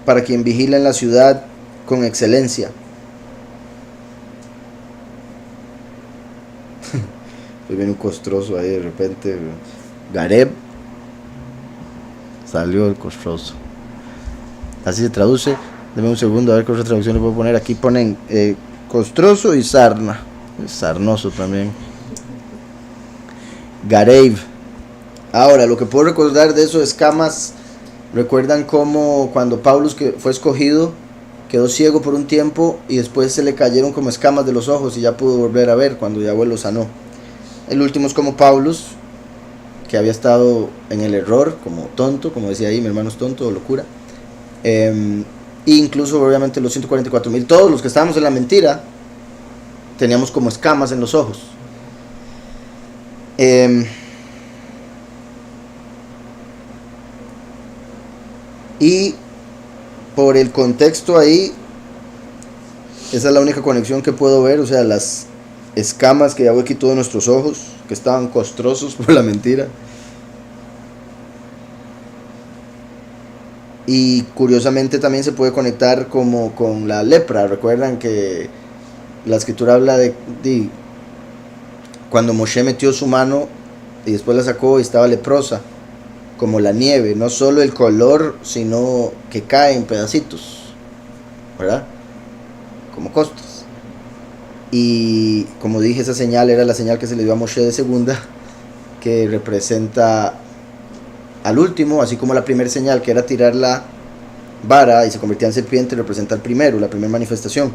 Para quien vigila en la ciudad con excelencia. Pues viene un costroso ahí de repente. Gareb. Salió el costroso. Así se traduce. Deme un segundo a ver qué otra traducción le puedo poner. Aquí ponen costroso y sarna. Sarnoso también. Gareib. Ahora, lo que puedo recordar de eso, escamas. ¿Recuerdan cómo cuando Pablo fue escogido quedó ciego por un tiempo y después se le cayeron como escamas de los ojos y ya pudo volver a ver cuando Yahweh lo sanó? El último es como Pablo, que había estado en el error, como tonto, como decía ahí, mi hermano es tonto o locura. E incluso obviamente los 144,000, todos los que estábamos en la mentira, teníamos como escamas en los ojos. Y por el contexto ahí, esa es la única conexión que puedo ver, o sea, las escamas que Yahweh quitó de nuestros ojos, que estaban costrosos por la mentira. Y curiosamente también se puede conectar como con la lepra. Recuerdan que la escritura habla de cuando Moshe metió su mano y después la sacó y estaba leprosa, como la nieve, no solo el color, sino que cae en pedacitos, ¿verdad? Como costras. Y como dije, esa señal era la señal que se le dio a Moshe de segunda, que representa al último, así como la primera señal, que era tirar la vara y se convertía en serpiente, representa al primero, la primera manifestación.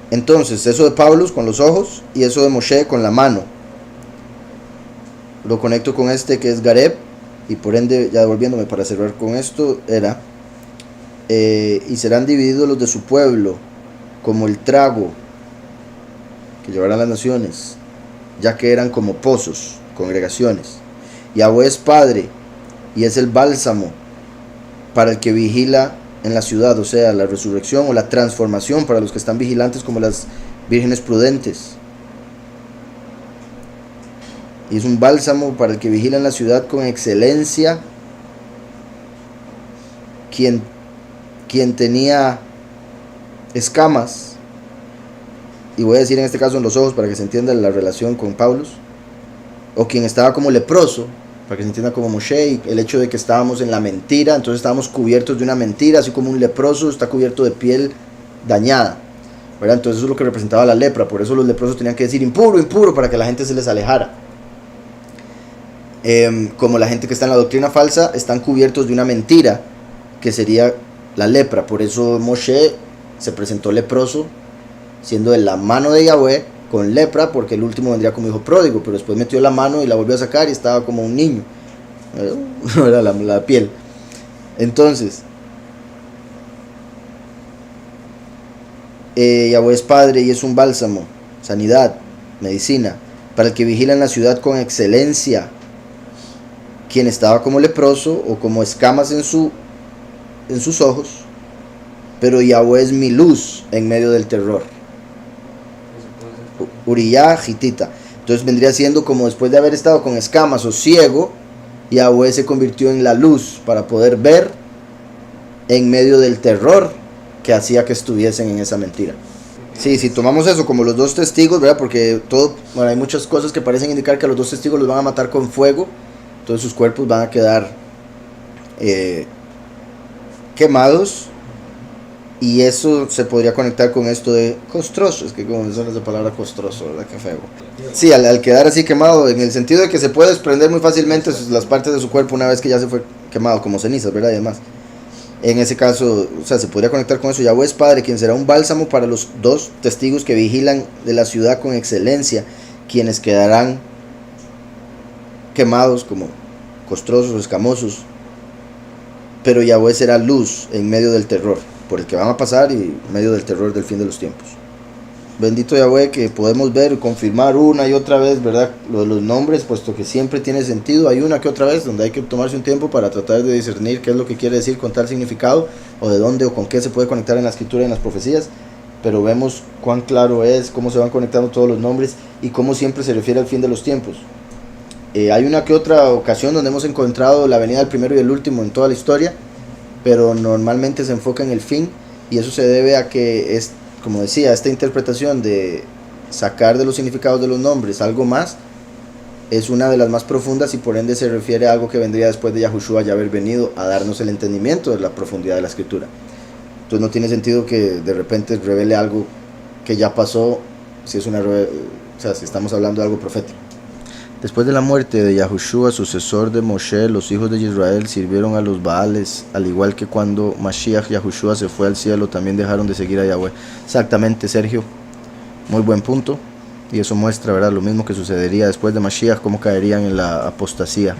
Entonces, eso de Pablo con los ojos y eso de Moshe con la mano. Lo conecto con este que es Gareb, y por ende, ya devolviéndome para cerrar con esto, era y serán divididos los de su pueblo como el trago que llevarán las naciones, ya que eran como pozos, congregaciones. Yahweh es Padre y es el bálsamo para el que vigila en la ciudad, o sea, la resurrección o la transformación para los que están vigilantes como las vírgenes prudentes. Y es un bálsamo para el que vigila en la ciudad con excelencia, quien tenía escamas, y voy a decir en este caso en los ojos para que se entienda la relación con Pablo, o quien estaba como leproso, para que se entienda como Moshe, y el hecho de que estábamos en la mentira, entonces estábamos cubiertos de una mentira, así como un leproso está cubierto de piel dañada, ¿verdad? Entonces eso es lo que representaba la lepra, por eso los leprosos tenían que decir impuro, impuro, para que la gente se les alejara. Como la gente que está en la doctrina falsa, están cubiertos de una mentira, que sería la lepra. Por eso Moshe se presentó leproso, siendo de la mano de Yahweh, con lepra, porque el último vendría como hijo pródigo, pero después metió la mano y la volvió a sacar y estaba como un niño, era la piel. Entonces, Yahweh es Padre y es un bálsamo, sanidad, medicina, para el que vigila en la ciudad con excelencia, quien estaba como leproso o como escamas en sus ojos, pero Yahweh es mi luz en medio del terror. Uriah, Hitita. Entonces vendría siendo como después de haber estado con escamas o ciego, Yahweh se convirtió en la luz para poder ver en medio del terror que hacía que estuviesen en esa mentira. Sí, si tomamos eso como los dos testigos, ¿verdad? Porque hay muchas cosas que parecen indicar que a los dos testigos los van a matar con fuego, entonces sus cuerpos van a quedar quemados, y eso se podría conectar con esto de costroso. Es que como suena esa palabra costroso, ¿verdad? Qué feo. Sí, al quedar así quemado, en el sentido de que se puede desprender muy fácilmente las partes de su cuerpo una vez que ya se fue quemado, como cenizas, ¿verdad? Y demás. En ese caso, o sea, se podría conectar con eso. Yahweh es Padre, quien será un bálsamo para los dos testigos que vigilan de la ciudad con excelencia, quienes quedarán quemados como costrosos o escamosos. Pero Yahweh será luz en medio del terror por el que van a pasar y en medio del terror del fin de los tiempos. Bendito Yahweh, que podemos ver y confirmar una y otra vez, ¿verdad? Lo de los nombres, puesto que siempre tiene sentido. Hay una que otra vez donde hay que tomarse un tiempo para tratar de discernir qué es lo que quiere decir con tal significado, o de dónde o con qué se puede conectar en la escritura y en las profecías. Pero vemos cuán claro es, cómo se van conectando todos los nombres y cómo siempre se refiere al fin de los tiempos. Hay una que otra ocasión donde hemos encontrado la venida del primero y el último en toda la historia, pero normalmente se enfoca en el fin, y eso se debe a que es, como decía, esta interpretación de sacar de los significados de los nombres algo más es una de las más profundas, y por ende se refiere a algo que vendría después de Yahushua ya haber venido a darnos el entendimiento de la profundidad de la escritura. Entonces no tiene sentido que de repente revele algo que ya pasó, si es si estamos hablando de algo profético. Después de la muerte de Yahushua, sucesor de Moshe, los hijos de Israel sirvieron a los Baales, al igual que cuando Mashiach Yahushua se fue al cielo, también dejaron de seguir a Yahweh. Exactamente, Sergio, muy buen punto, y eso muestra, ¿verdad?, lo mismo que sucedería después de Mashiach, cómo caerían en la apostasía.